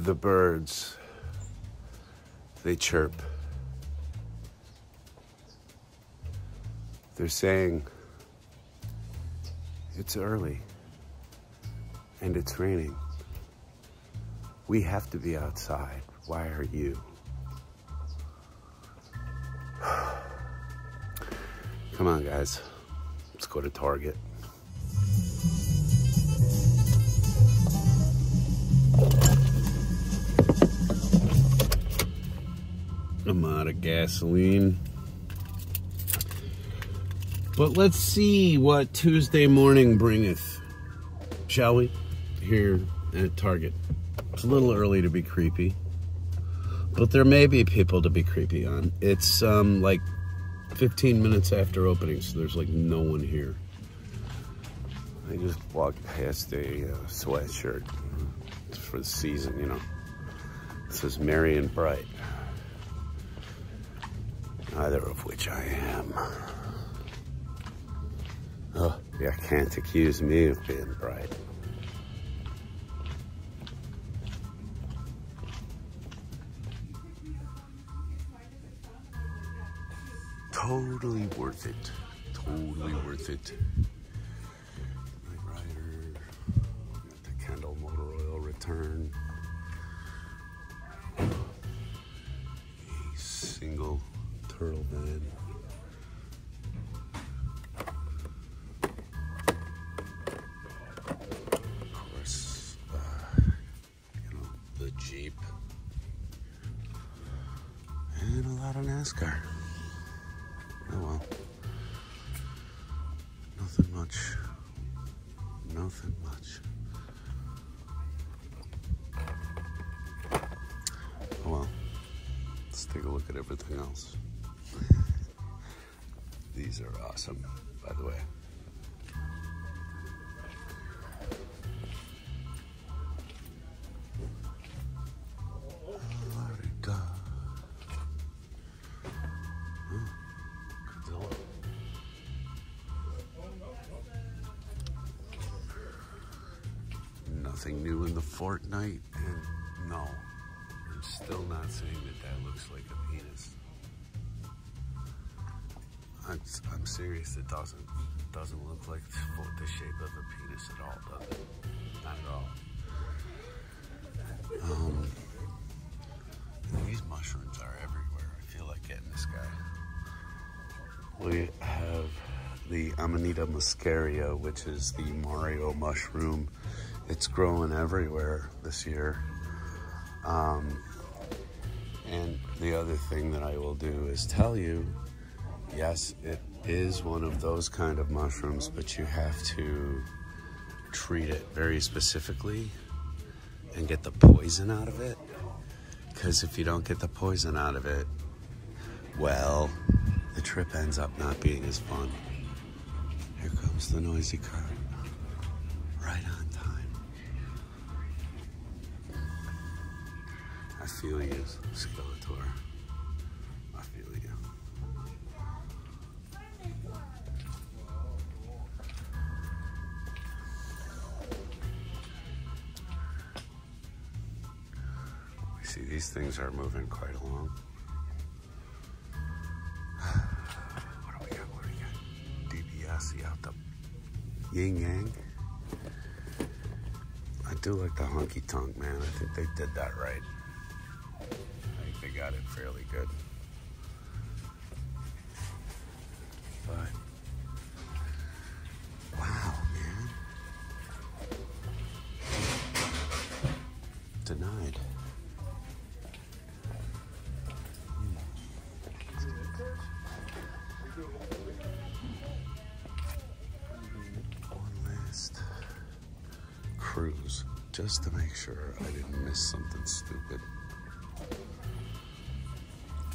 The birds, they chirp. They're saying, it's early and it's raining. We have to be outside. Why are you? Come on, guys. Let's go to Target. I'm out of gasoline. But let's see what Tuesday morning bringeth, shall we? Here at Target. It's a little early to be creepy, but there may be people to be creepy on. It's like 15 minutes after opening, so there's like no one here. I just walked past a sweatshirt. It's for the season, you know. It says Merry and Bright. Neither of which I am. Oh, you can't accuse me of being bright. Totally worth it. Totally worth it. Night Rider. Got the Kendall motor oil return. A single turtle van. Of course, you know, the Jeep. And a lot of NASCAR. Oh well. Nothing much. Nothing much. Oh well. Let's take a look at everything else. These are awesome, by the way. Nothing new in the Fortnite, and no, we're still not saying that that looks like a penis. I'm serious, it doesn't. It doesn't look like the shape of a penis at all, does it? Not at all. These mushrooms are everywhere. I feel like getting this guy. We have the Amanita muscaria, which is the Mario mushroom. It's growing everywhere this year. And the other thing that I will do is tell you, yes, it is one of those kind of mushrooms, but you have to treat it very specifically and get the poison out of it. Because if you don't get the poison out of it, well, the trip ends up not being as fun. Here comes the noisy car. Right on time. I feel you, Skeletor. I feel you. We see these things are moving quite along. What do we got? What do we got? DPS out the yin yang. I do like the honky tonk, man. I think they did that right. I think they got it fairly good. But, wow, man. Denied. One last cruise, just to make sure I didn't miss something stupid.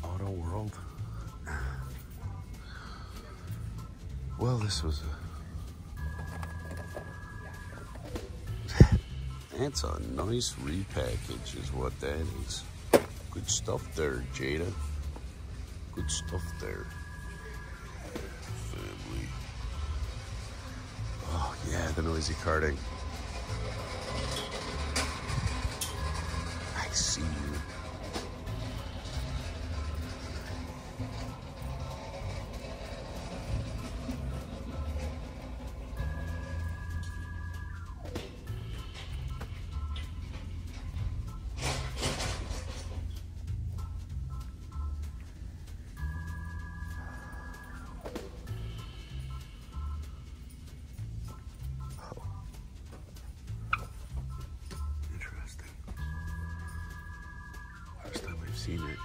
Auto World. Well, this was that's a nice repackage is what that is. Good stuff there, Jada. Good stuff there. Family. Oh yeah, the noisy karting. seen it.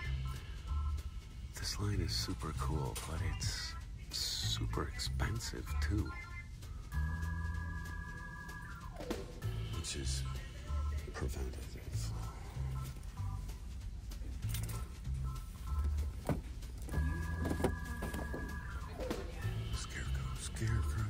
This line is super cool, but it's super expensive too. Which is preventative. Scarecrow.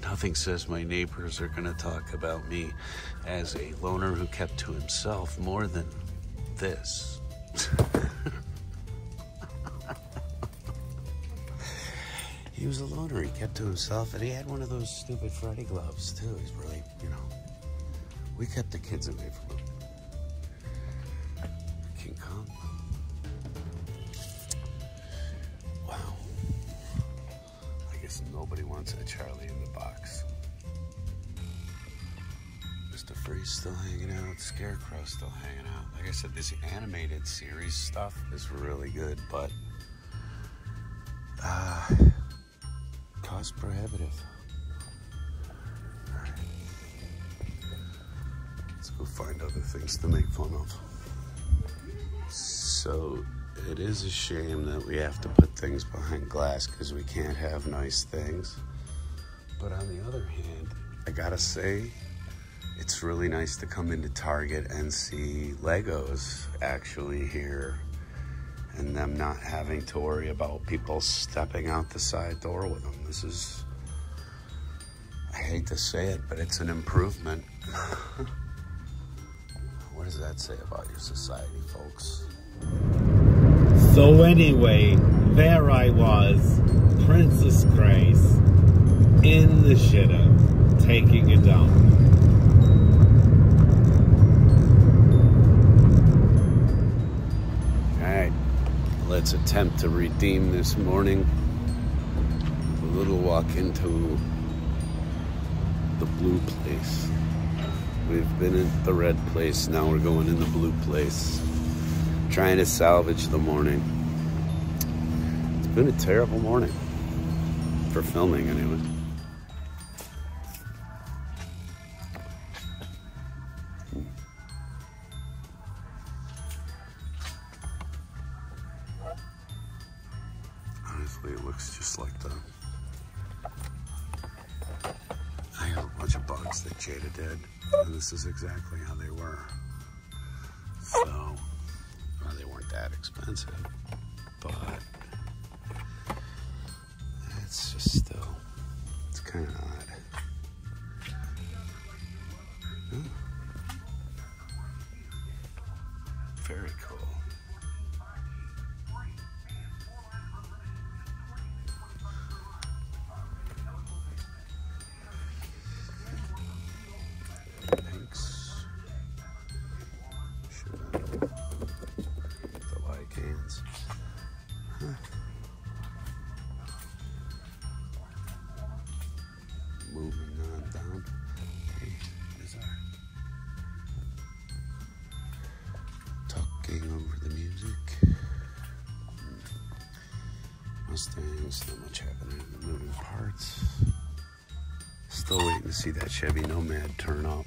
Nothing says my neighbors are going to talk about me as a loner who kept to himself more than this. He was a loner, he kept to himself, and he had one of those stupid Freddy gloves too. He's really, we kept the kids away from him. King Kong. Wow. I guess nobody wants a Charlie in the box. Mr. Freeze still hanging out, Scarecrow still hanging out. Like I said, this animated series stuff is really good, but cost prohibitive. All right. Let's go find other things to make fun of. So it is a shame that we have to put things behind glass because we can't have nice things. But on the other hand, I gotta say, it's really nice to come into Target and see Legos actually here and them not having to worry about people stepping out the side door with them. This is, I hate to say it, but it's an improvement. What does that say about your society, folks? So anyway, there I was, Princess Grace, in the shitter, taking a dump. Alright, let's attempt to redeem this morning. A little walk into the blue place. We've been in the red place, now we're going in the blue place. Trying to salvage the morning. It's been a terrible morning. For filming, anyway. Honestly, it looks just like the... I have a bunch of bugs that Jada did, and this is exactly how they were. So, well, they weren't that expensive, but it's just still, it's kind of odd. Ooh. Very cool. Pinks. The light cans. Huh. Moving on down. Hey, there's our talking over the music. Mustangs, not much happening. Moving parts. Still waiting to see that Chevy Nomad turn up.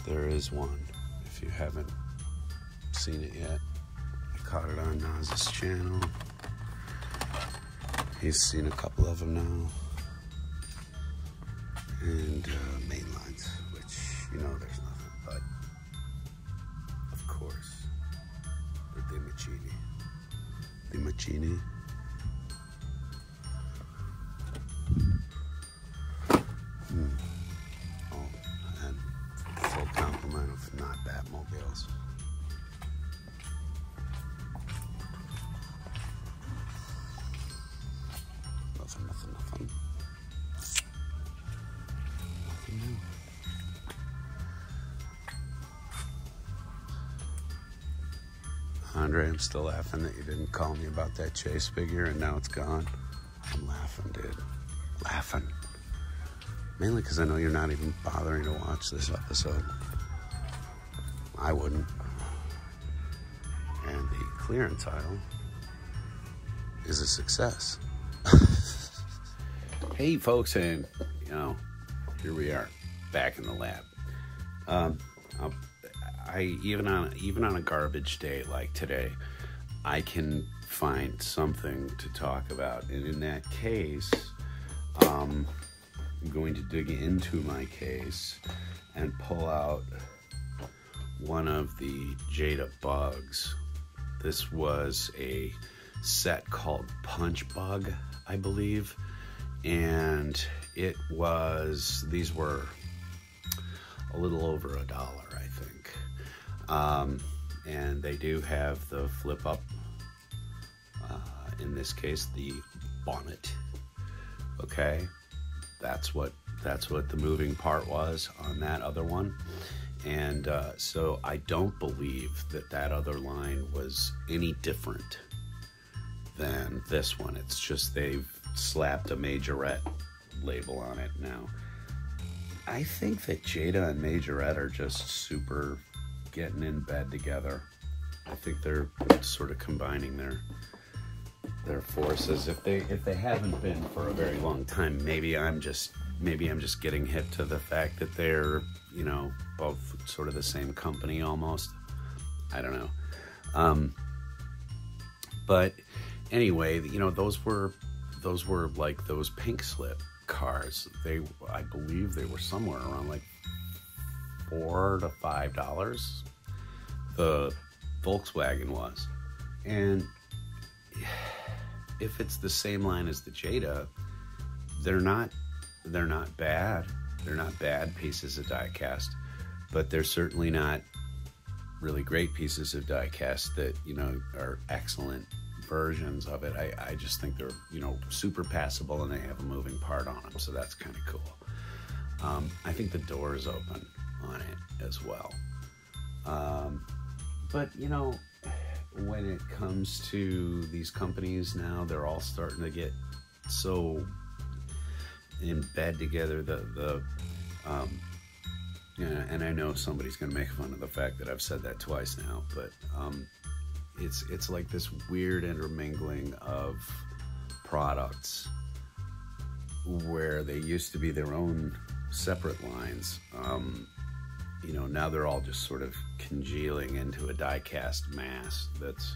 There is one. If you haven't seen it yet, I caught it on Naz's channel. He's seen a couple of them now. And main lines, which, there's nothing but, of course, the Diemachini. Diemachini. Oh, and full complement of not Batmobiles. Nothing. Nothing new. Andre, I'm still laughing that you didn't call me about that Chase figure and now it's gone. I'm laughing, dude. Laughing. Mainly because I know you're not even bothering to watch this episode. I wouldn't. And the clearance aisle is a success. Hey folks, and here we are back in the lab. Even on a garbage day like today, I can find something to talk about, and in that case, I'm going to dig into my case and pull out one of the Jada bugs. This was a set called Punch Bug, I believe, and these were a little over $1, I think. And they do have the flip up, in this case, the bonnet. Okay, that's what the moving part was on that other one. And so I don't believe that other line was any different than this one. It's just they've slapped a Majorette label on it now. I think that Jada and Majorette are just super getting in bed together. I think they're sort of combining their forces. If they haven't been for a very long time, maybe I'm just getting hip to the fact that they're, both sort of the same company almost. I don't know. But anyway, those were like those pink slip cars. I believe they were somewhere around like $4 to $5. The Volkswagen was. And if it's the same line as the Jada, they're not bad. They're not bad pieces of diecast, but they're certainly not really great pieces of diecast that, are excellent versions of it. I just think they're, super passable, and they have a moving part on them, so that's kind of cool. I think the door is open on it as well. But, when it comes to these companies now, they're all starting to get so in bed together. And I know somebody's going to make fun of the fact that I've said that twice now, but it's like this weird intermingling of products where they used to be their own separate lines. Now they're all just sort of congealing into a die-cast mass that's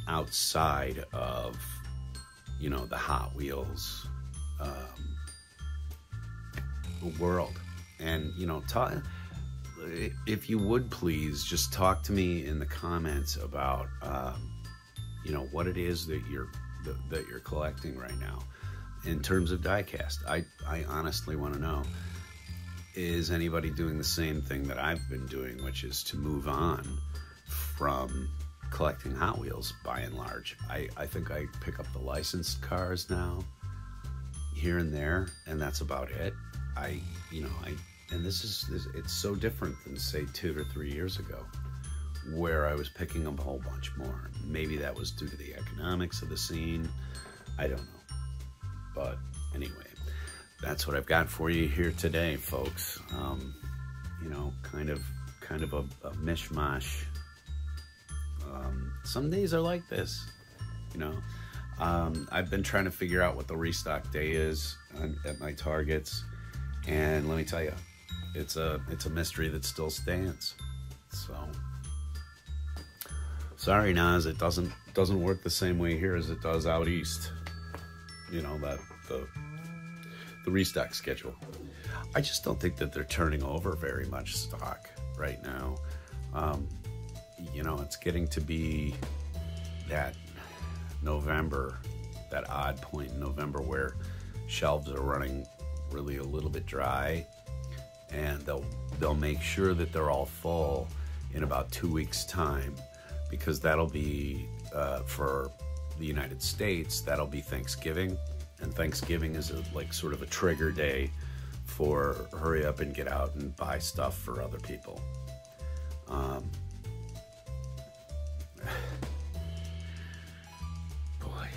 outside of, the Hot Wheels world. And, if you would please just talk to me in the comments about, what it is that you're collecting right now in terms of die-cast. I honestly want to know. Is anybody doing the same thing that I've been doing, which is to move on from collecting Hot Wheels by and large? I think I pick up the licensed cars now, here and there, and that's about it. And it's so different than, say, 2 or 3 years ago, where I was picking up a whole bunch more. Maybe that was due to the economics of the scene. I don't know. But anyway, that's what I've got for you here today, folks. Kind of a mishmash. Some days are like this, I've been trying to figure out what the restock day is at my Targets, and let me tell you, it's a mystery that still stands. So sorry, Nas, it doesn't work the same way here as it does out east. That the restock schedule. I just don't think that they're turning over very much stock right now. It's getting to be that November, that odd point in November where shelves are running really a little bit dry, and they'll make sure that they're all full in about 2 weeks' time, because that'll be for the United States, that'll be Thanksgiving. And Thanksgiving is sort of a trigger day for hurry up and get out and buy stuff for other people. Boy,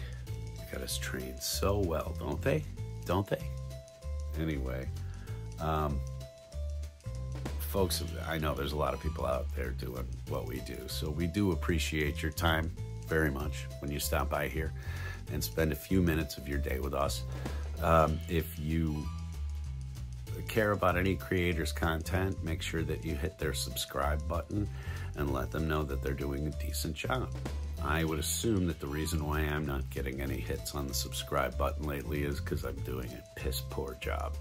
they got us trained so well, don't they? Anyway, folks, I know there's a lot of people out there doing what we do, so we do appreciate your time very much when you stop by here and spend a few minutes of your day with us. If you care about any creator's content, make sure that you hit their subscribe button and let them know that they're doing a decent job. I would assume that the reason why I'm not getting any hits on the subscribe button lately is because I'm doing a piss poor job.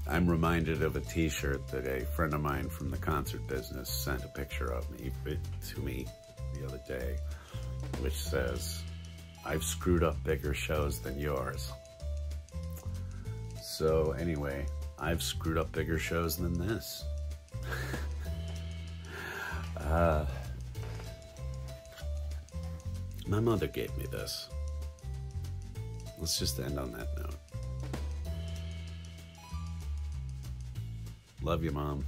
I'm reminded of a t-shirt that a friend of mine from the concert business sent a picture of me to me the other day, which says, "I've screwed up bigger shows than yours." So anyway, I've screwed up bigger shows than this. My mother gave me this. Let's just end on that note. Love you, Mom.